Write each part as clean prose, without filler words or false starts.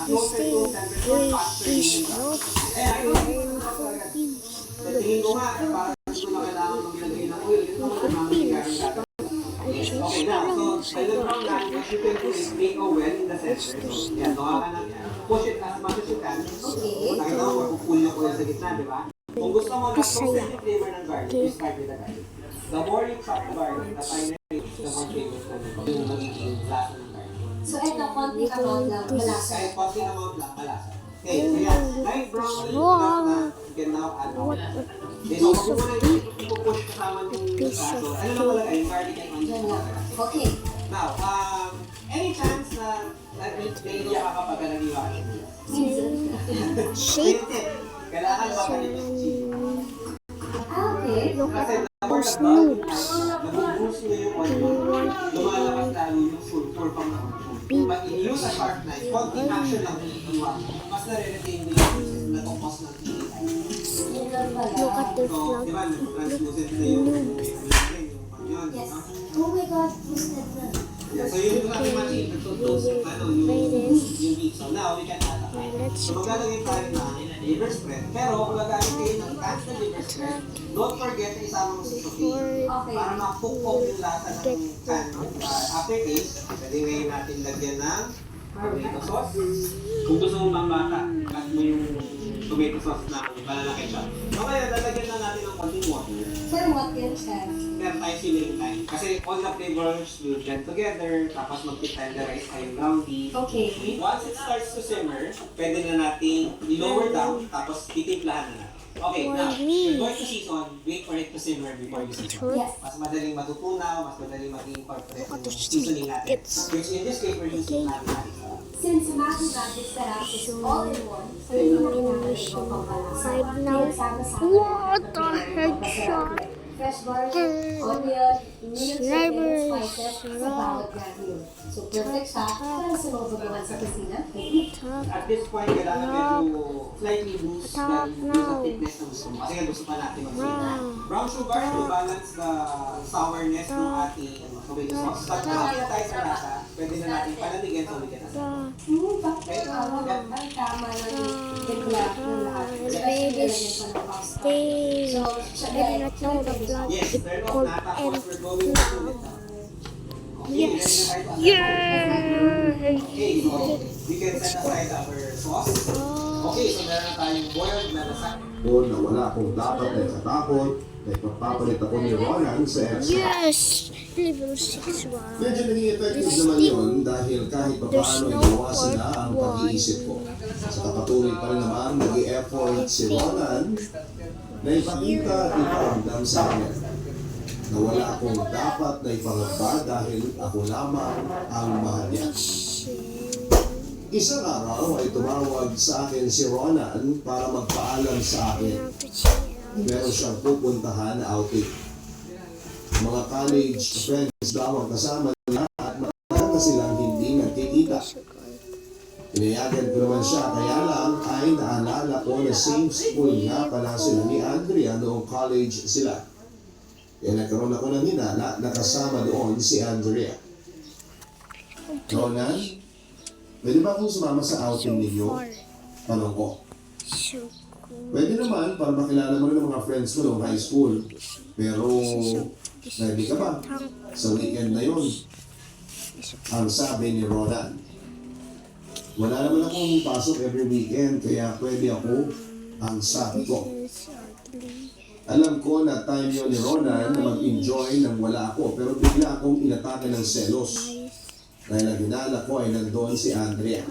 closer to temperature, faster yung impact. Eh, I don't think ito na talaga. Tingin ko nga, parang gusto na kailangan maglagay ng oil. Ito naman ang mamigay ng okay, now, so, I don't know na, what you can do is make a well in the center. So, yan, gawa ka ng, push it as much as you can. Okay. Nakita mo, magpupull yung oil sa gitna, di ba? Kung gusto mo na toasted yung flavor ng garlic, you start with the garlic. The more you chop the garlic, the finer it is, the more flavors na yung magiging lasa ng garlic. So, ito, konting amount lang, malasa. Kahit konting amount lang, malasa. Okay, so yan, light brown, you can now add on. Then, kung mo na ipupush kasama yung lasa, so, ano lang talaga, yung garlic and onion. Okay. Now, any chance na nag-iiya ka kapag nag-iwain? Shape. Kailangan makalit yung cheese. Okay. Kasi those noobs, nabuboost mo yung onion, lumalabas lalo yung sulfur pang nakapag. Pag in-use a sharp knife, konting action lang iiwan, mas nare-retain mo yung juices na tupos ng chili. Look at the So, vlog. di ba, translucent na yung onion. Yes. Oh my God, roasted na. So yung natin machine, nagtutos yung yung beef. So now, we can add a fry. So maglalagay tayo ng liver spread. Pero kung gagamit kayo ng canned liver spread, don't forget na isama mo sa sauté. Para mapukpok yung lasa ng canned aftertaste. Pwede ngayon natin lagyan ng tomato sauce. Kung gusto mo pang bata, cut mo yung tomato sauce na banana ketchup. So ngayon, lalagyan na natin ng konting water. For what yan, Chef? Meron tayo simmering time. Kasi all the flavors will blend together, tapos mag-tenderize tayong ground beef. Okay. Once it starts to simmer, pwede na natin i-lower down, tapos titimplahan na natin. Okay, now, you're going to season, wait for it to simmer before you season. Yes. Mas madaling matutunaw, mas madaling mag-incorporate yung seasoning natin. Which in this case, we're using natin. Since Matthew Magic Sarap is all in one, so hindi na kailangan ito pangkalasa. What the headshot? Fresh garlic, onion, immediate spices, sa bawat gravy. So perfect siya para sa mga gagawan sa kusina. At this point, kailangan medyo slightly boost the thickness ng gusto mo. Kasi nga gusto pa natin mag-sweet. Brown sugar to balance the sourness ng ating tomato sauce. Pag nakakita tayo sa lasa, pwede na natin palamigin so we can asin. Bakit ang tama na yung tigla ng lahat. Babies stay. So, I do not know the vlog Yes, is turn off called na. Tapos we're and going to pull it down. yes. Okay, so we can set aside our sauce. Okay, so meron na tayong boiled na lasagna. O na wala akong dapat na ikatakot na ipapapalit ako ni Ronan sa extra. Yes. Level 6 wow. Medyo naging effective naman yun dahil kahit papaano ay bawasan na ang pag-iisip ko. Sa kapatuloy pa rin naman nag-i-effort si Ronan na ipakita at iparamdam sa akin na wala akong dapat na ipangamba dahil ako lamang ang mahal niya. Isang araw ay tumawag sa akin si Ronan para magpaalam sa akin. Meron siyang pupuntahan na outing. Mga college friends daw ang kasama niya at matagal na silang hindi nagkikita. Inayagan ko naman siya, kaya lang ay naalala ko na same school nga pala sila ni Andrea noong college sila. Kaya nagkaroon ako ng hinala na kasama doon si Andrea. Ronan, pwede ba akong sumama sa outing ninyo? Tanong ko. Pwede naman para makilala mo rin ang mga friends mo noong high school. Pero, ready ka ba? Sa weekend na yun. Ang sabi ni Ronan. Wala naman akong pasok every weekend, kaya pwede ako ang sabi ko. Alam ko na time yun ni Ronan na mag-enjoy nang wala ako, pero bigla akong inatake ng selos. Dahil ang hinala ko ay nandoon si Andrea.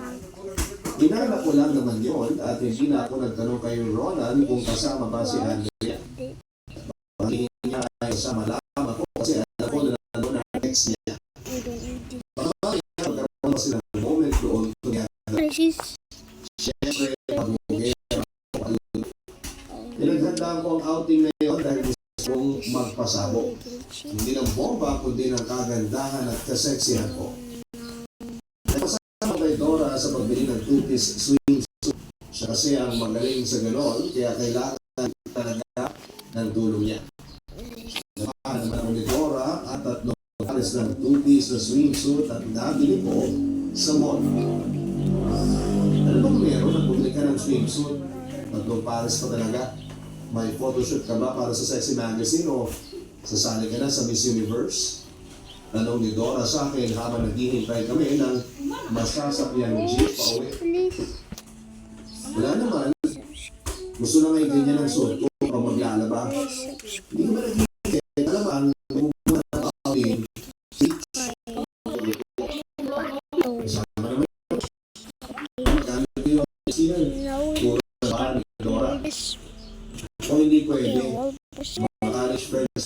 Hinala ko lang naman yun at hindi na ako nagtanong kay Ronan kung kasama ba si Andrea. Pagingin niya ay kasama lamang ako kasi alam ko na nandoon ang ex niya. Pagkakaya magkaroon sila ng moment doon together. Siyempre, pag-ugay ako. Pinaghandaan ko ang outing na yun dahil gusto kong magpasabog. Hindi ng bomba, kundi ng kagandahan at kaseksihan ko. Nagpasama kay Dora sa pagbili ng two-piece swimsuit. Siya kasi ang magaling sa ganon, kaya kailangan talaga ng tulong niya. Namahan naman ako ni Dora at 3 pares ng two-piece na swimsuit at nabili ko sa mall. bang meron? Nagbumili ka ng swimsuit? Nagpapares pa talaga? May photoshoot ka ba para sa sexy magazine o sasali ka na sa Miss Universe? Tanong ni Dora sa akin habang naghihintay kami ng masasakyan jeep pa uwi. Please. Wala naman. Gusto na ngayon ganyan ang suot ko pag maglalaba. Hindi ko ba nag-iingat? Alam ang bumuna ng outing. Kasama naman. Magkano yung sila? Puro na ba ni Dora? This O hindi pwede. will Mga college friends.